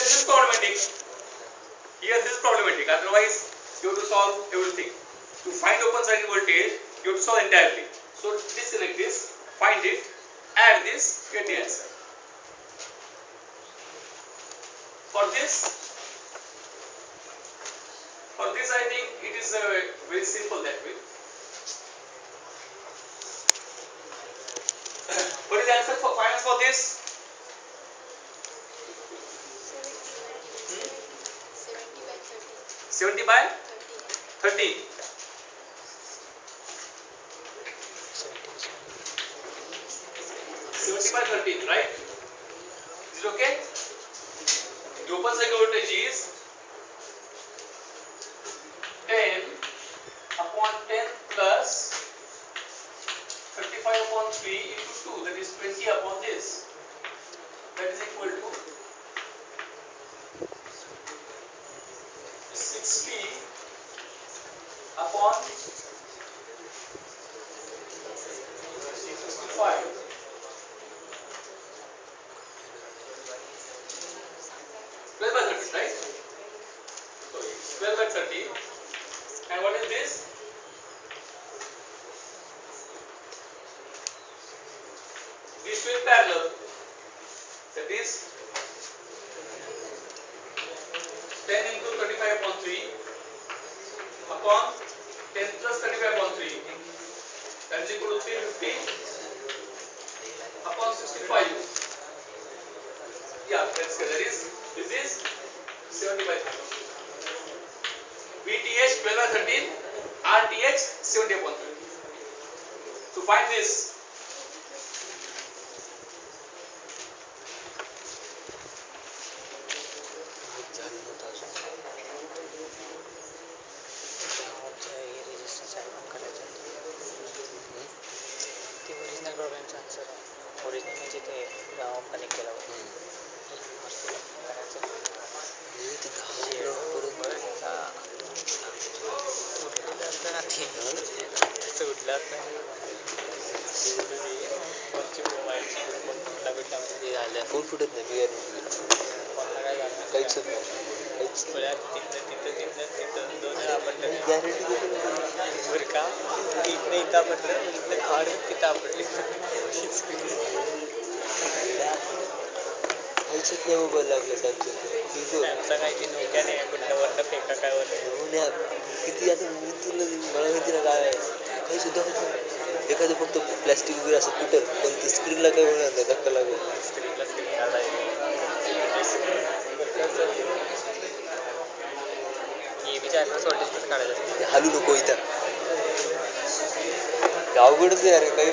this is problematic. Here this is problematic. Otherwise, you have to solve everything. To find open circuit voltage, you have to solve entirely. So disconnect this, find it, add this, get the answer. For this I think it is very simple that way. What is the answer for finance for this? 70 by 30. 70 by 13, right? Is it okay? The open circuit voltage is 10 upon 10 plus 35 upon 3 into 2, that is 20 upon this. That is equal to 60 upon 65. 12 by 30, right? So it's 12 by 30. And what is this? These two in parallel. That is 10 into 35 upon 3 upon 10 plus 35 upon 3. That is equal to 350 upon 65. Yeah, that's good. That is, this is 70 by 30. VTH 12 by 13, RTH 70 upon 30. To find this, original म्हणजे ते गाव connect केला होता phone फुटत नाही beer काहीच होत नाही guarantee बरं का इथं इथं आपटलं इथं काढून तिथं आपटली काहीच नाही मोबाईल लागला सॅमसंग आहे की नोक्याने कुठलं वरनं फेका काय वरनं किती आता मी तुला मला माहिती ना काय काही सुद्धा होत नाही एखादं फक्त प्लॅस्टिक वगैरे असं तुटत पण ती स्क्रीनला काही होणार नाही धक्का लागेल स्क्रीनला स्क्रीन काढायचं काढायचं हालू नको इथं अवघडच आहे अरे काही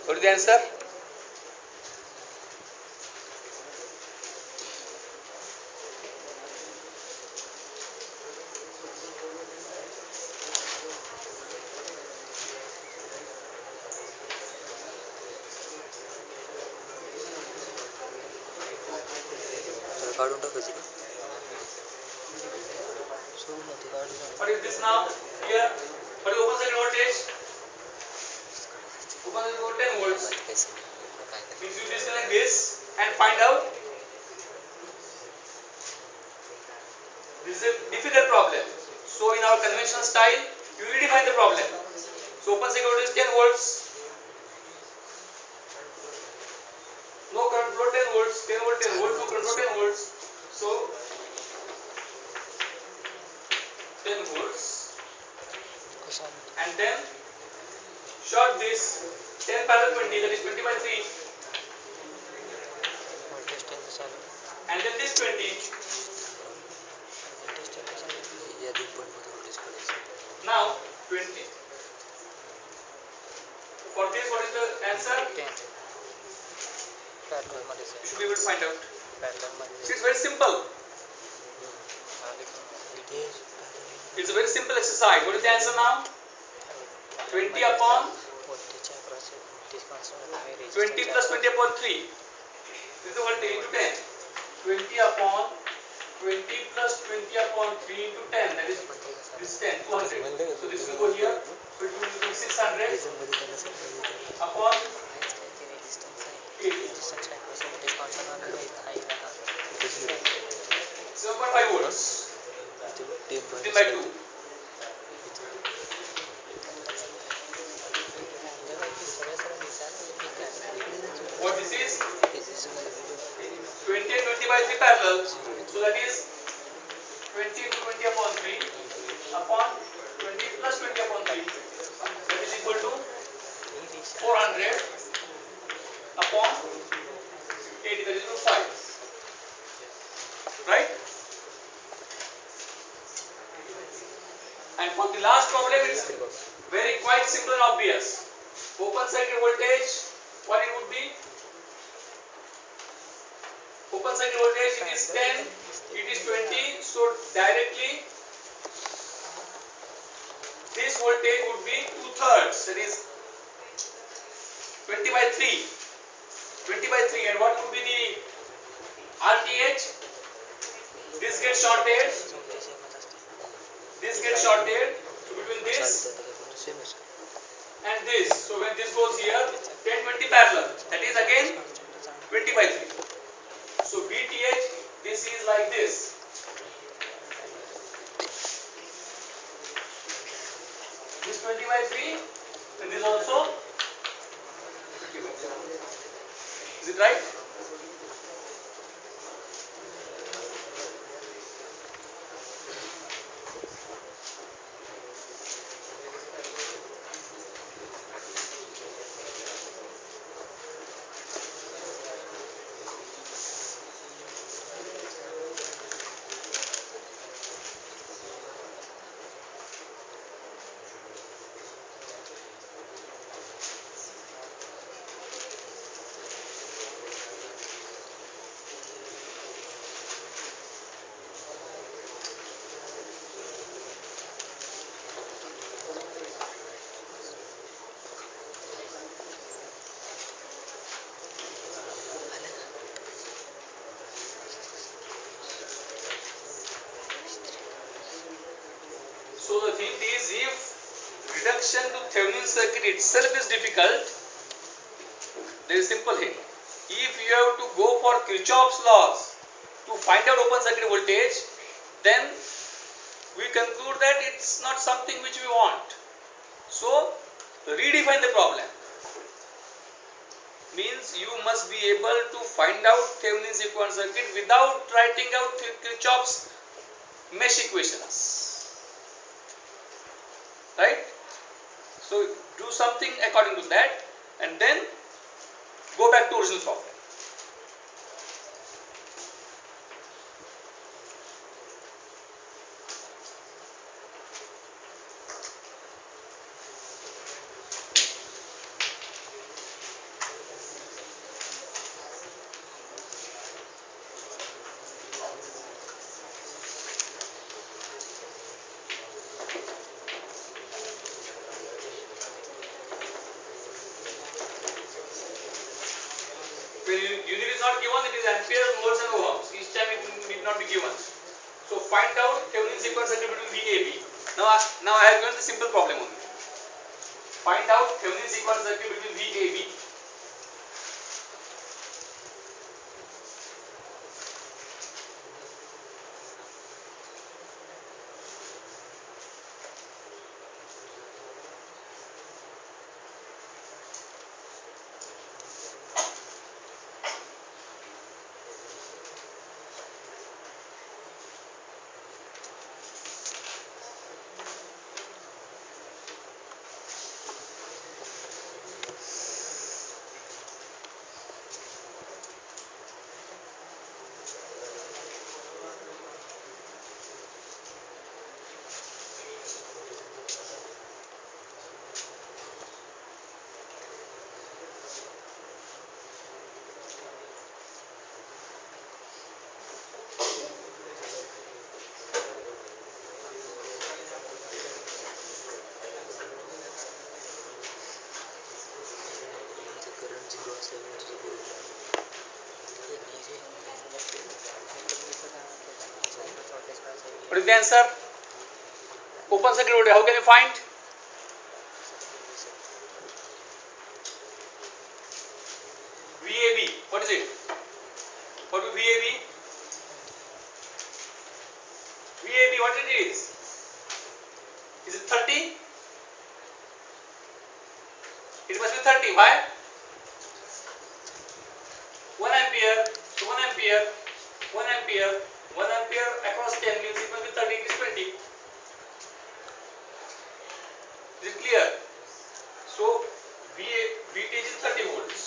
what is the answer? काढून टाकायचं What is this now? Here, what is open circuit voltage? Open circuit voltage 10 volts. Means you disconnect this and find out. This is a difficult problem. So in our conventional style, you will define the problem. So open circuit voltage 10 volts. No current flow 10 volts. 10 volts, 10 volts. No current flow 10 volts. So 10 volts. And then short this 10 parallel 20, that is 20 by 3. And then this 20. Now 20. For this, what is the answer? 10. You should be able to find out. See, it's very simple. It's a very simple exercise. What is the answer now? 20 upon 20 plus 20 upon 3. This is the voltage into 10. 20 upon 20 plus 20 upon 3 into 10, that is this 10, 200. So this will go here, so it will become 600 upon 80. 7.5 volts, 15 by 2. What this is? 20 and 20 by 3 parallel. So that is 20 into 20 upon 3 upon 20 plus 20 upon 3. That is equal to 400 upon 80. That is equal to 5. Right? And for the last problem, it's very quite simple and obvious. Open circuit voltage, what it would be? Open circuit voltage, it is 10, it is 20. So directly, this voltage would be 2/3. That is 20 by 3. 20 by 3. And what would be the RTH? This gets shorted. This gets shorted. So between this and this. So when this goes here, 10, 20 parallel. That is again 20 by 3. So VTH, this is like this. This 20 by 3 and this also 20 by 3. Is it right? So the thing is, if reduction to Thevenin circuit itself is difficult, there is simple hint. If you have to go for Kirchhoff's laws to find out open circuit voltage, then we conclude that it's not something which we want. So redefine the problem. Means you must be able to find out Thevenin's equivalent circuit without writing out Kirchhoff's mesh equations. Right? So do something according to that and then go back to original problem. When unit is not given, it is ampere, volts and ohms. Each time it need not be given. So find out Thevenin's equivalent circuit between VAB. Now I have given the simple problem only. Find out Thevenin's equivalent circuit between VAB. What is the answer? Open circuit voltage. How can you find? VAB. What is it? What is VAB? VAB. What it is? Is it 30? It must be 30. Why? 1 ampere. So 1 ampere. 1 ampere. 1 ampere across 10 means it must be 30. It is 20. Is it clear? So VTH is 30 volts.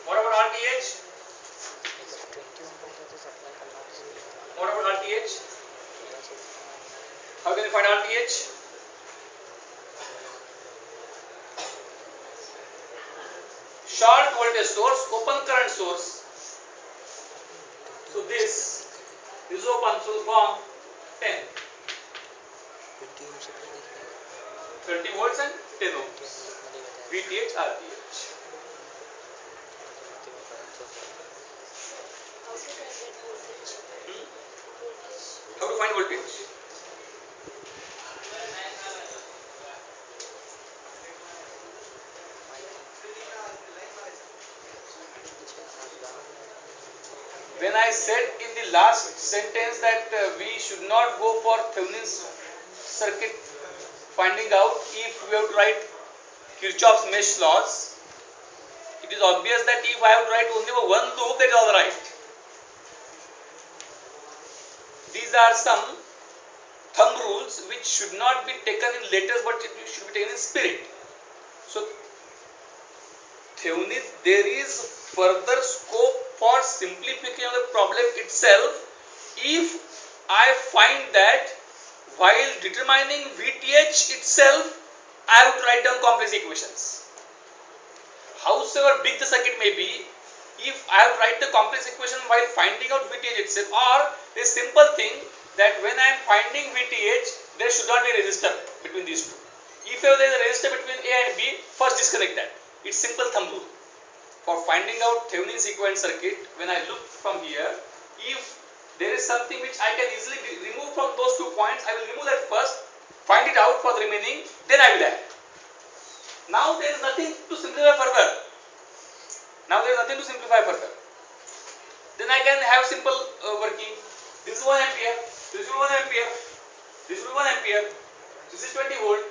What about RTH? What about RTH? How can you find RTH? Short voltage source, open current source. So this is open, so from 10, 30 volts and 10 ohms. VTH, RTH. How to find voltage? When I said in the last sentence that we should not go for Thevenin's circuit finding out if we have to write Kirchhoff's mesh laws, it is obvious that if I have to write only for one loop, that is alright. These are some thumb rules which should not be taken in letters but it should be taken in spirit. So Thevenin, there is further scope for simplification of the problem itself if I find that while determining VTH itself I have to write down complex equations. Howsoever big the circuit may be, if I have to write the complex equation while finding out VTH itself, or a simple thing that when I am finding VTH there should not be a resistor between these two. If there is a resistor between A and B, first disconnect that. It's simple thumb rule. For finding out Thevenin's equivalent circuit, when I look from here, if there is something which I can easily remove from those 2 points, I will remove that first, find it out for the remaining, then I will add. Now there is nothing to simplify further. Then I can have simple working. This is 1 ampere, this is 1 ampere, this is 1 ampere, this is 20 volt,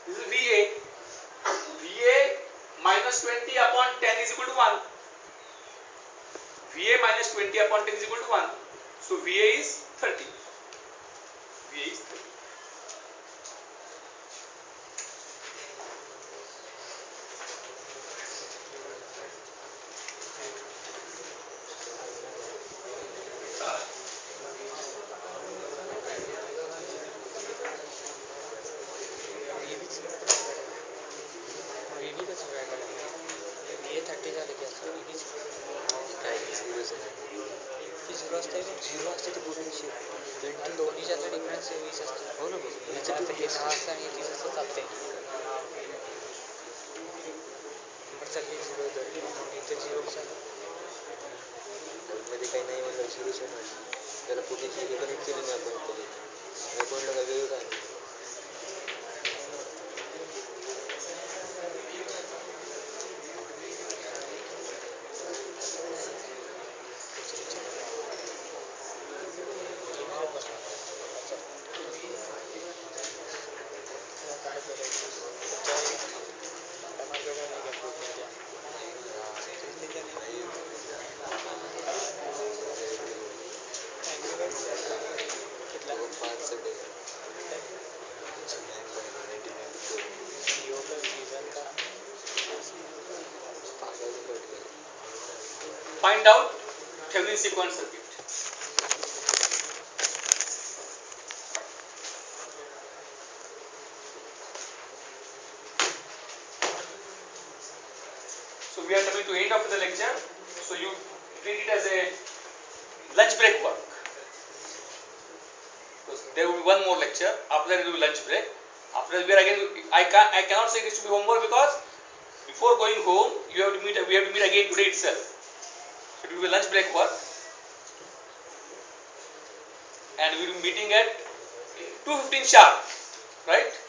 this is VA. VA minus 20 upon 10 is equal to 1. VA minus 20 upon 10 is equal to 1. So VA is 30. VA is 30. Zero असते ते पूर्ण विषय दोन्हीच्यातला difference 20 असतो. हो ना मग ह्याच्यात हे 10 असतं आणि 30 असतं चालते. चालते झिरो तर इथे झिरो मध्ये काही नाही म्हणलं झिरोच होणार. त्याला पोटेन्शियल कनेक्ट केलं नाही आपण कधी अकाउंटला काय वेळ काय Find out Thevenin's equivalent circuit. So we are coming to end of the lecture. So you treat it as a lunch break work. So there will be one more lecture. After that, it will be lunch break. After that, we are again. I cannot say this to be homework because before going home, we have to meet again today itself. So it will be lunch break work. and we will be meeting at 2:15 sharp, right?